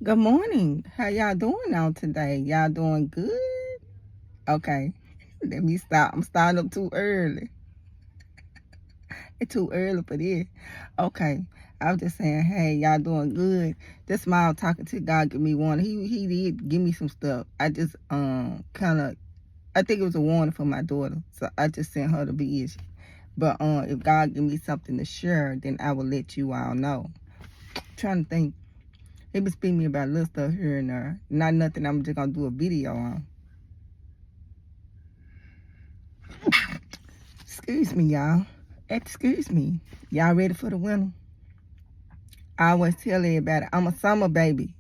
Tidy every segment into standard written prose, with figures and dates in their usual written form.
Good morning. How y'all doing out today? Y'all doing good? Okay. Let me stop. I'm starting up too early. It's too early for this. Okay. I was just saying, hey, y'all doing good. This smile talking to God give me one. He did give me some stuff. I just kinda I think it was a warning for my daughter. So I just sent her to be easy. But if God give me something to share, then I will let you all know. I'm trying to think. He been speaking to me about little stuff here and there. Not nothing I'm just gonna do a video on. Excuse me, y'all. Excuse me. Y'all ready for the winter? I always tell everybody, I'm a summer baby.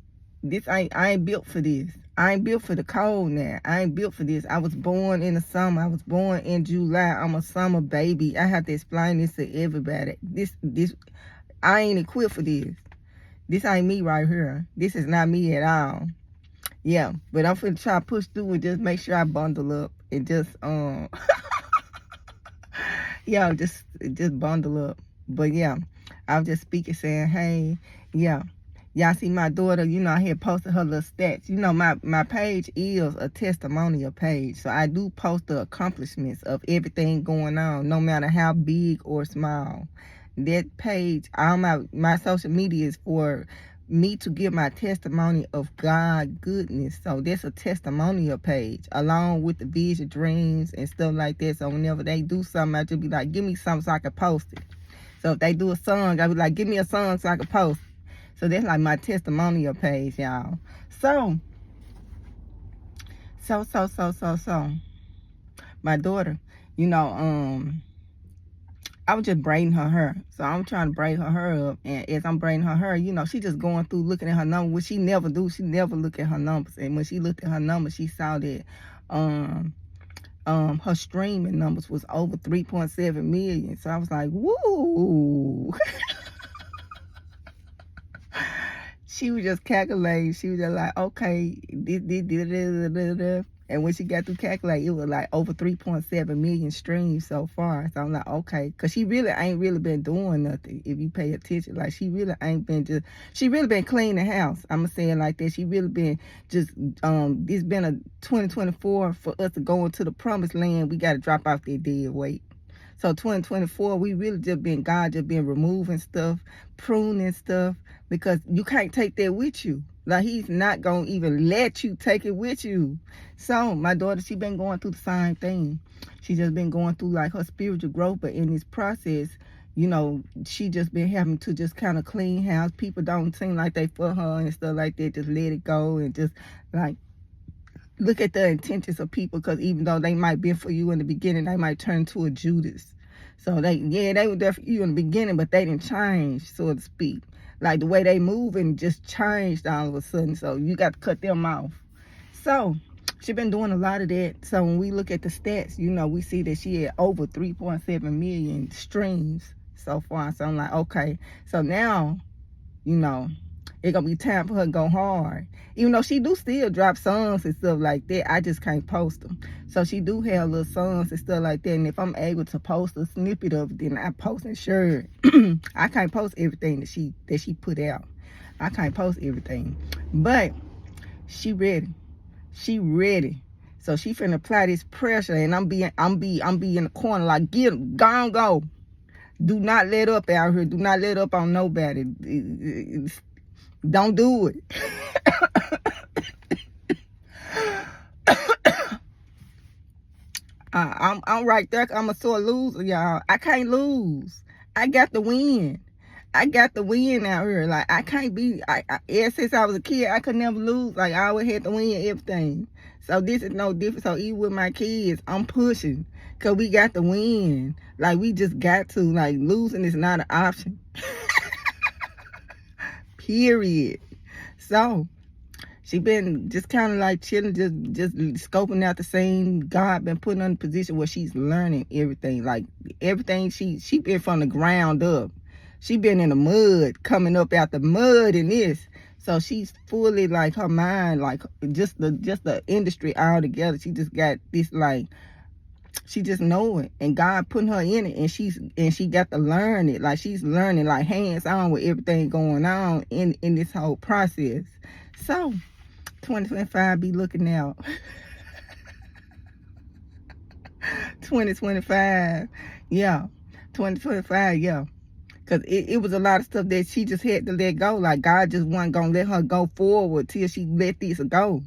I ain't built for this. I ain't built for the cold now. I ain't built for this. I was born in the summer. I was born in July. I'm a summer baby. I have to explain this to everybody. I ain't equipped for this. This ain't me right here. This is not me at all. Yeah, but I'm finna try to push through and just make sure I bundle up and just yeah, just bundle up. But yeah, I was just speaking saying, hey, yeah. Y'all see my daughter, I had posted her little stats. My page is a testimonial page. So I do post the accomplishments of everything going on, no matter how big or small. That page, all my social media is for me to give my testimony of God goodness. So that's a testimonial page along with the vision, dreams, and stuff like that. So whenever they do something, I just be like, give me something so I can post it. So if they do a song, I be like, give me a song so I can post it. So that's like my testimonial page, y'all. So my daughter, I was just braiding her hair. So I'm trying to braid her hair up. And as I'm braiding her hair, she just going through looking at her numbers, which she never do. She never look at her numbers. And when she looked at her numbers, she saw that her streaming numbers was over 3.7 million. So I was like, woo. She was just calculating. She was just like, okay, and when she got through calculating, it was like over 3.7 million streams so far. So I'm like, okay, because she really ain't really been doing nothing. If you pay attention, like she really ain't been she really been cleaning the house. I'm gonna say it like that. She really been just it's been a 2024 for us to go into the promised land. We got to drop off that dead weight. So 2024, we really God just been removing stuff, pruning stuff, because you can't take that with you. Like he's not gonna even let you take it with you. So my daughter, she been going through the same thing. She just been going through like her spiritual growth, but in this process, she just been having to just kind of clean house. People don't seem like they for her and stuff like that. Just let it go and just like look at the intentions of people, because even though they might be for you in the beginning, they might turn to a Judas. So they were there for you in the beginning, but they didn't change, so to speak. Like the way they move and just changed all of a sudden. So you got to cut them off. So she been doing a lot of that. So when we look at the stats, we see that she had over 3.7 million streams so far. So I'm like, okay. So now, it's gonna be time for her to go hard. Even though she do still drop songs and stuff like that, I just can't post them. So she do have little songs and stuff like that. And if I'm able to post a snippet of it, then I post and sure. I can't post everything that she put out. I can't post everything. But she ready. She ready. So she finna apply this pressure, and I'm be in the corner like, get him, go. Do not let up out here. Do not let up on nobody. Don't do it. I'm right there. I'm a sore loser, y'all. I can't lose. I got the win. I got the win out here. Like I can't be. Ever since I was a kid, I could never lose. Like I always had to win everything. So this is no different. So even with my kids, I'm pushing, cause we got the win. Like we just got to. Like losing is not an option. Period. So she been just kind of like chilling, just scoping out the scene. God been putting her in a position where she's learning everything. Like everything she been from the ground up. She been in the mud, coming up out the mud in this. So she's fully like her mind, like just the industry all together. She just got this like She just know it, and God putting her in it, and she got to learn it. Like she's learning like hands on with everything going on in this whole process. So 2025 be looking out. 2025, yeah. 2025, yeah. Because it was a lot of stuff that she just had to let go. Like God just wasn't going to let her go forward till she let this go.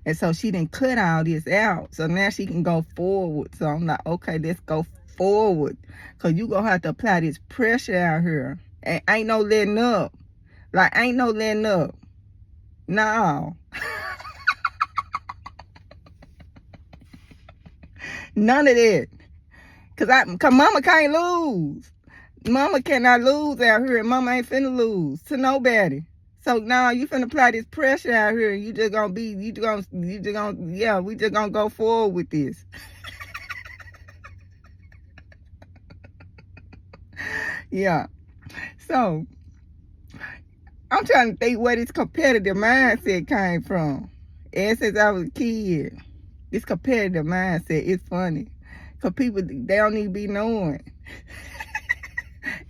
And so she didn't cut all this out. So now she can go forward. So I'm like, okay, let's go forward. Because you going to have to apply this pressure out here. And ain't no letting up. Like, ain't no letting up. No. None of that. Cause mama can't lose. Mama cannot lose out here, and mama ain't finna lose to nobody. So now you finna apply this pressure out here, and we just gonna go forward with this. Yeah. So I'm trying to think where this competitive mindset came from. And since I was a kid, this competitive mindset is funny. Cause people, they don't need to be knowing.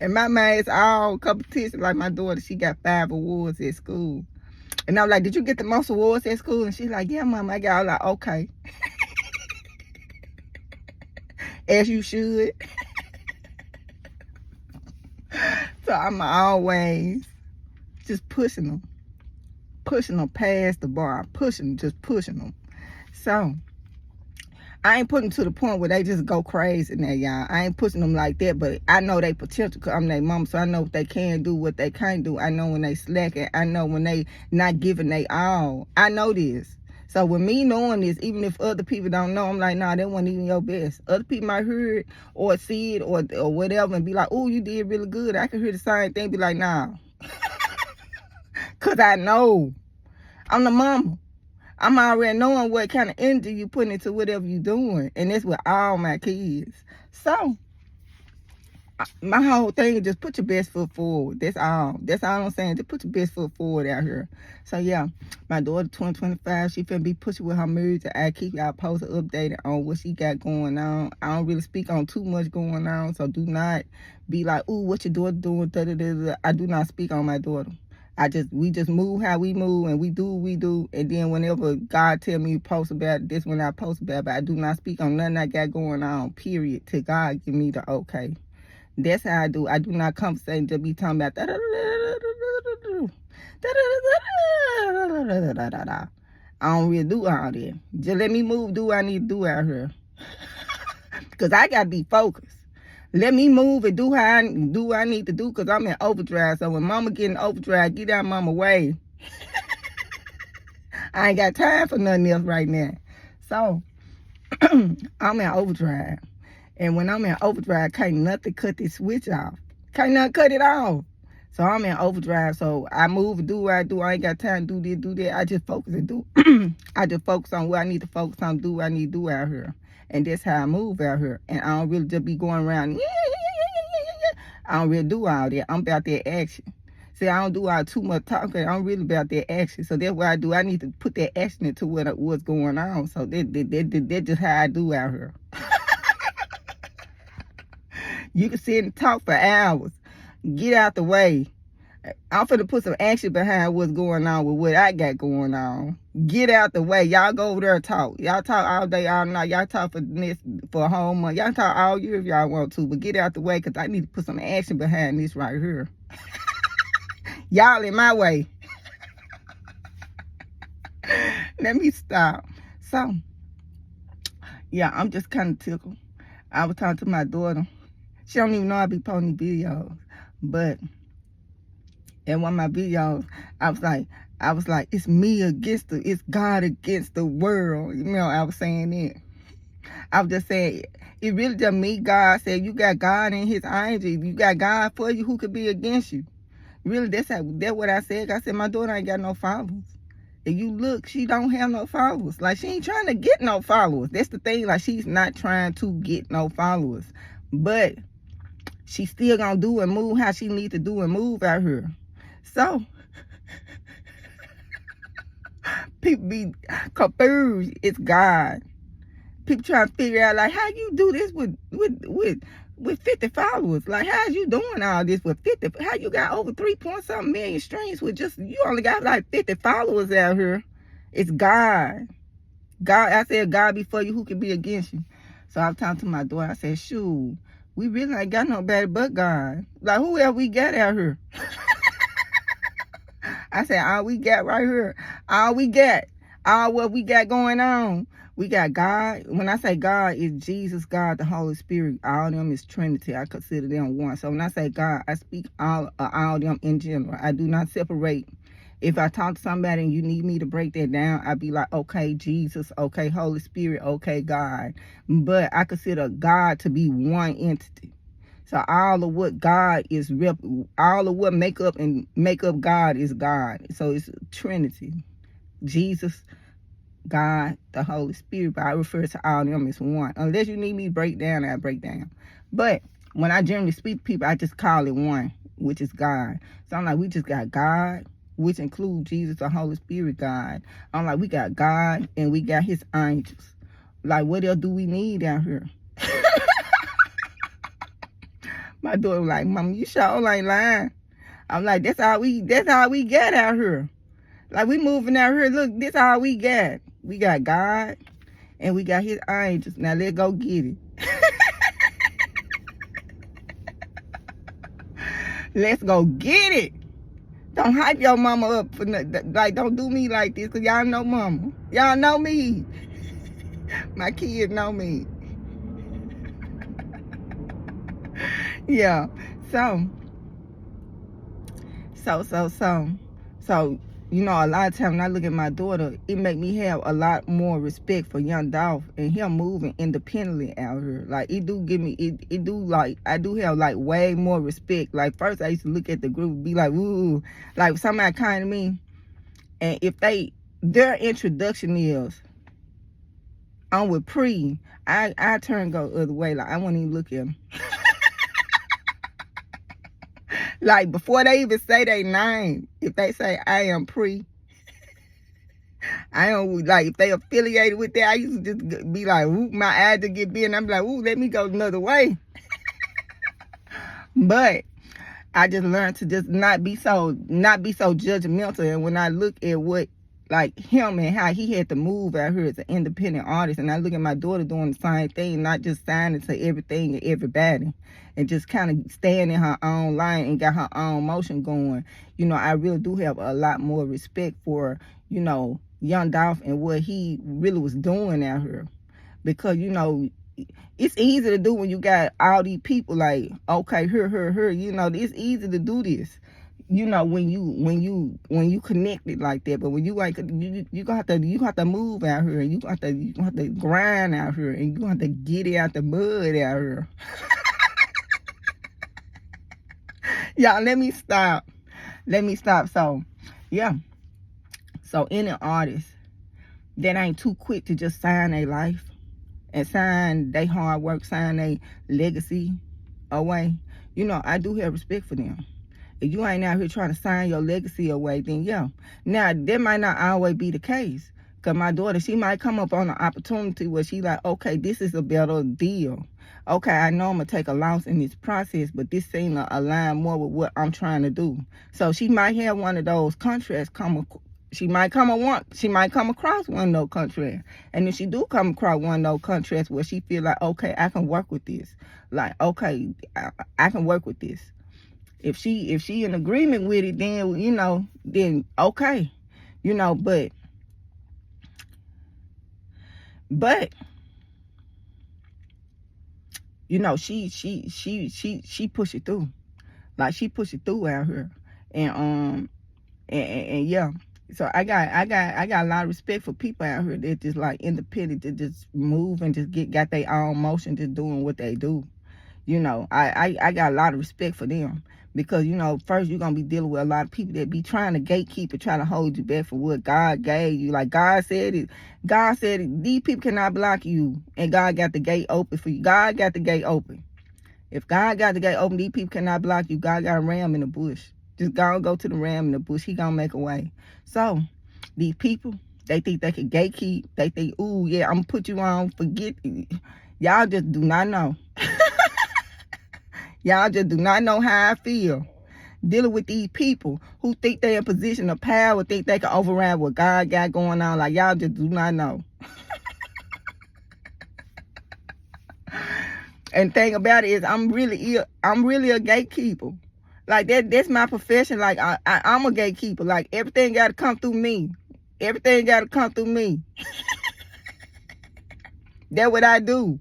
And my mind is all competition. Like my daughter, she got 5 awards at school. And I'm like, did you get the most awards at school? And she's like, yeah, mom, I got. I'm like, okay. As you should. So I'm always just pushing them past the bar, just pushing them. So I ain't putting them to the point where they just go crazy now, y'all. I ain't pushing them like that, but I know they potential because I'm their mama, so I know what they can do, what they can't do. I know when they slacking. I know when they not giving they all. I know this. So with me knowing this, even if other people don't know, I'm like, nah, that wasn't even your best. Other people might hear it or see it or whatever and be like, oh, you did really good. I can hear the same thing, be like, nah. Because I know. I'm the mama. I'm already knowing what kind of energy you put into whatever you're doing. And that's with all my kids. So, my whole thing is just put your best foot forward. That's all. That's all I'm saying. Just put your best foot forward out here. So, yeah, my daughter, 2025, she finna be pushing with her marriage. I keep y'all posted, updated on what she got going on. I don't really speak on too much going on. So, do not be like, ooh, what your daughter doing? Da, da, da, da. I do not speak on my daughter. We just move how we move, and we do what we do. And then whenever God tell me to post about it, this when I post about it. But I do not speak on nothing I got going on, period, till God give me the okay. That's how I do. I do not conversate and just be talking about I don't really do all that. Just let me move, do what I need to do out here. Because I got to be focused. Let me move and do what I need to do because I'm in overdrive. So when mama get in overdrive, get out mama way. I ain't got time for nothing else right now. So I'm in overdrive. And when I'm in overdrive, can't nothing cut this switch off. Can't nothing cut it off. So I'm in overdrive. So I move and do what I do. I ain't got time to do this, do that. I just focus and do. I just focus on what I need to focus on, do what I need to do out here. And that's how I move out here. And I don't really just be going around. I don't really do all that. I'm about that action. See, I don't do all too much talking. I'm really about that action. So that's what I do. I need to put that action into what's going on. So that's just how I do out here. You can sit and talk for hours. Get out the way. I'm finna put some action behind what's going on with what I got going on. Get out the way. Y'all go over there and talk. Y'all talk all day, all night. Y'all talk for a whole month. Y'all talk all year if y'all want to. But get out the way because I need to put some action behind this right here. Y'all in my way. Let me stop. So, yeah, I'm just kind of tickled. I was talking to my daughter. She don't even know I be posting videos. But in one of my videos, I was like, it's me against it's God against the world. You know, I was saying that. I was just saying, it really just me. God said, you got God in his angel. You got God for you, who could be against you? Really, that's what I said. I said, my daughter ain't got no followers. If you look, she don't have no followers. Like, she ain't trying to get no followers. That's the thing. Like, she's not trying to get no followers. But she still gonna do and move how she need to do and move out here. So, people be confused. It's God. People trying to figure out like how you do this with 50 followers. Like how you doing all this with 50? How you got over 3 point something million streams with just you only got like 50 followers out here? It's God. God, I said God before you, who can be against you? So I was talking to my daughter. I said, shoot, we really ain't got nobody but God. Like who else we got out here? I said, all we got right here, all we got, all what we got going on. We got God. When I say God, it's Jesus, God, the Holy Spirit. All of them is Trinity. I consider them one. So when I say God, I speak all of them in general. I do not separate. If I talk to somebody and you need me to break that down, I'd be like, okay, Jesus, okay, Holy Spirit, okay, God. But I consider God to be one entity. So all of what God is, all of what make up God is God. So it's Trinity. Jesus, God, the Holy Spirit. But I refer to all of them as one. Unless you need me to break down, I break down. But when I generally speak to people, I just call it one, which is God. So I'm like, we just got God, which includes Jesus, the Holy Spirit, God. I'm like, we got God and we got his angels. Like, what else do we need out here? My daughter was like, Mama, you sure ain't lying. I'm like, that's all we get out here. Like, we moving out here. Look, this all we got. We got God and we got his angels. Now let's go get it. Let's go get it. Don't hype your mama up for nothing. Like, don't do me like this, because y'all know mama. Y'all know me. My kids know me. Yeah. So, you know, a lot of times when I look at my daughter, it make me have a lot more respect for young Dolph and him moving independently out here. Like, it do give me, it do, like, I do have, like, way more respect. Like, first I used to look at the group and be like, ooh, like, somebody kind to me, and if their introduction is, I'm with Pre, I turn go the other way. Like, I won't even look at them. Like, before they even say their name, if they say, I am Pre, I don't, like, if they affiliated with that, I used to just be like, ooh, my eyes to get big, and I'm like, ooh, let me go another way. But I just learned to just not be so judgmental. And when I look at what, like, him and how he had to move out here as an independent artist, and I look at my daughter doing the same thing, not just signing to everything and everybody, and just kind of staying in her own lane and got her own motion going, you know, I really do have a lot more respect for, you know, young Dolph and what he really was doing out here. Because, you know, it's easy to do when you got all these people like, okay, her, you know, it's easy to do this, you know, when you connected like that. But when you like, you gonna have to move out here, and you gonna have to grind out here, and you gonna have to get it out the mud out here. Y'all, let me stop. So, yeah. So any artist that ain't too quick to just sign their life and sign their hard work, sign their legacy away, you know, I do have respect for them. If you ain't out here trying to sign your legacy away, then yeah. Now, that might not always be the case. Because my daughter, she might come up on an opportunity where she like, okay, this is a better deal. Okay, I know I'm going to take a loss in this process, but this seems to align more with what I'm trying to do. So she might have one of those contracts she might come across one of those contracts. And if she do come across one of those contracts where she feel like, okay, I can work with this. Like, okay, I can work with this. If she in agreement with it, then, you know, then okay. You know, but you know, she push it through. Like, she push it through out here. And yeah. So I got a lot of respect for people out here that just like independent, that just move and just got their own motion, just doing what they do. You know, I got a lot of respect for them, because, you know, first you're gonna be dealing with a lot of people that be trying to gatekeep and trying to hold you back for what God gave you. Like God said it, these people cannot block you, and God got the gate open for you. God got the gate open. If God got the gate open, these people cannot block you. God got a ram in the bush. Just go to the ram in the bush. He gonna make a way. So these people They think they can gatekeep. They think, ooh, yeah, I'm gonna put you on, forget. Y'all just do not know. Y'all just do not know how I feel dealing with these people who think they're in a position of power, think they can override what God got going on. Like, y'all just do not know. And the thing about it is, I'm really a gatekeeper. Like, that's my profession. Like, I'm a gatekeeper. Like, everything got to come through me. Everything got to come through me. That's what I do.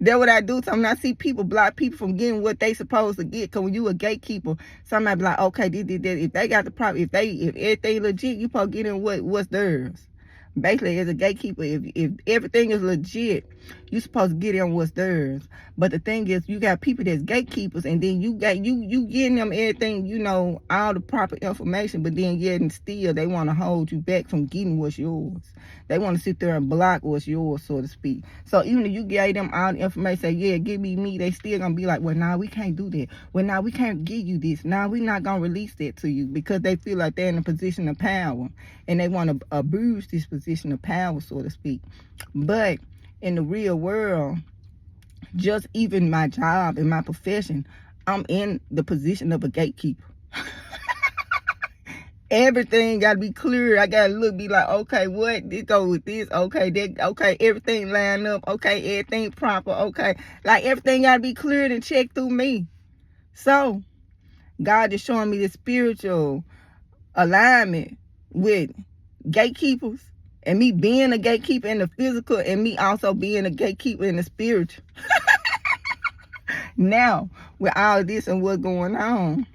That's what I do. So when I see people block people from getting what they supposed to get, because when you a gatekeeper, somebody be like, okay, this. If they got the problem, if everything legit, you supposed to get in what's theirs. Basically, as a gatekeeper, if everything is legit, you supposed to get in what's theirs. But the thing is, you got people that's gatekeepers, and then you getting them everything, all the proper information, but then yet and still they want to hold you back from getting what's yours. They want to sit there and block what's yours, so to speak. So even if you gave them all the information, say, yeah, give me, they still gonna be like, well, nah, we can't do that. Well, nah, we can't give you this. Nah, we not gonna release that to you, because they feel like they're in a position of power, and they want to abuse this position of power, so to speak. But in the real world, just even my job and my profession, I'm in the position of a gatekeeper. Everything got to be clear. I got to be like, okay, what? This go with this. Okay, that, okay, everything line up. Okay, everything proper. Okay. Like, everything got to be cleared and checked through me. So, God is showing me the spiritual alignment with gatekeepers, and me being a gatekeeper in the physical, and me also being a gatekeeper in the spiritual. Now, with all of this and what's going on,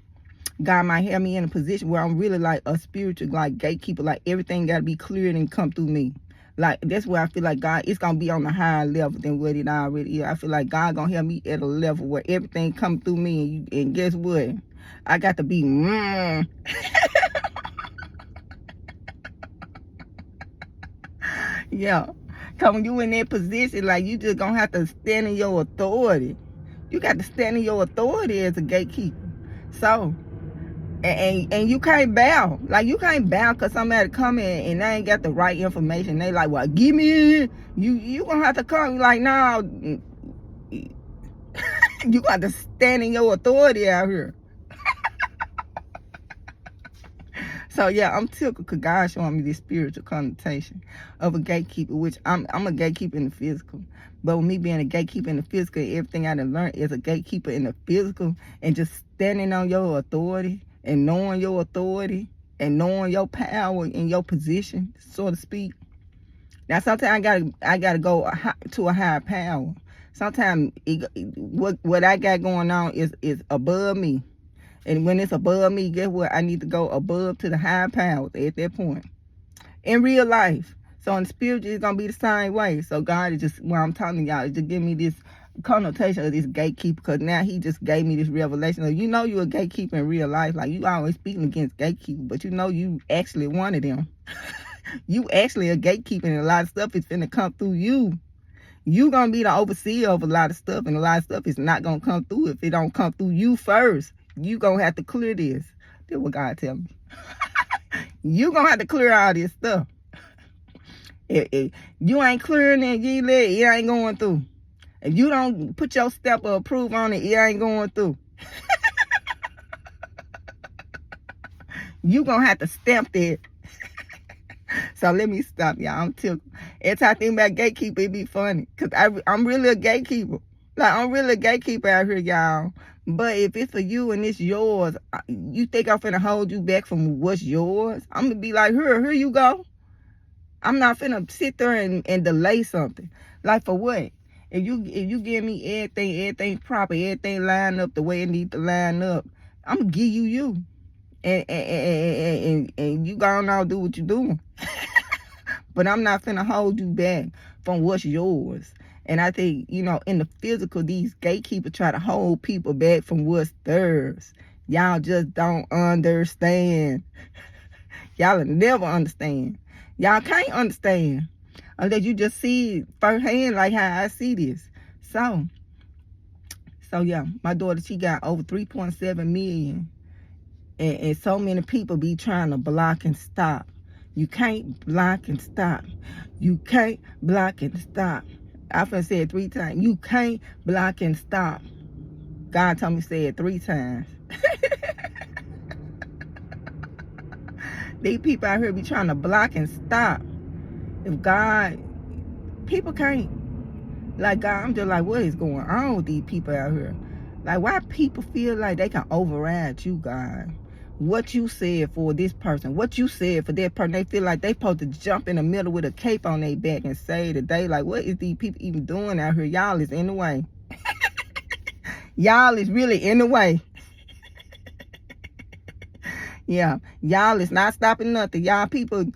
God might have me in a position where I'm really like a spiritual, like, gatekeeper. Like, everything got to be cleared and come through me. Like, that's where I feel like God, it's going to be on a higher level than what it already is. I feel like God going to have me at a level where everything come through me. And guess what? I got to be, yeah. Because when you in that position, like, you just going to have to stand in your authority. You got to stand in your authority as a gatekeeper. So, and you can't bow. Like, you can't bow because somebody come in and they ain't got the right information. They like, well, give me it. You gonna have to come. Like, no. You got to stand in your authority out here. So, yeah, I'm tickled because God's showing me this spiritual connotation of a gatekeeper, which I'm a gatekeeper in the physical. But with me being a gatekeeper in the physical, everything I done learned as a gatekeeper in the physical, and just standing on your authority and knowing your authority and knowing your power and your position, so to speak. Now, sometimes I gotta go to a higher power. Sometimes what I got going on is above me. And when it's above me, guess what? I need to go above to the higher powers at that point. In real life. So in spiritual, it's going to be the same way. So God is just, what I'm telling y'all, is just giving me this connotation of this gatekeeper, because now he just gave me this revelation of, you're a gatekeeper in real life. Like, you always speaking against gatekeeper, but you actually one of them. You actually a gatekeeper, and a lot of stuff is finna come through you. You gonna be the overseer of a lot of stuff, and a lot of stuff is not gonna come through if it don't come through you first. You gonna have to clear this. That's what God tell me. You gonna have to clear all this stuff. If you ain't clearing it, it ain't going through. If you don't put your step of approval on it, it ain't going through. You gonna have to stamp that. So let me stop, y'all. I'm tickled. Every time I think about gatekeeper, it be funny. Because I'm really a gatekeeper. Like, I'm really a gatekeeper out here, y'all. But if it's for you and it's yours, you think I'm finna hold you back from what's yours? I'm gonna be like, here you go. I'm not finna sit there and delay something. Like, for what? If you give me everything proper, everything line up the way it needs to line up, I'm gonna give you. And you gonna all do what you're doing. But I'm not finna hold you back from what's yours. And I think, in the physical, these gatekeepers try to hold people back from what's theirs. Y'all just don't understand. Y'all will never understand. Y'all can't understand unless you just see it firsthand, like how I see this. So yeah, my daughter, she got over 3.7 million. And so many people be trying to block and stop. You can't block and stop. You can't block and stop. I finna say it 3 times. You can't block and stop. God told me to say it 3 times. These people out here be trying to block and stop. If God, people can't. Like, God, I'm just like, what is going on with these people out here? Like, why people feel like they can override you, God? What you said for this person, what you said for that person, they feel like they supposed to jump in the middle with a cape on their back and say today, like, what is these people even doing out here? Y'all is in the way. Y'all is really in the way. Yeah, y'all is not stopping nothing. Y'all people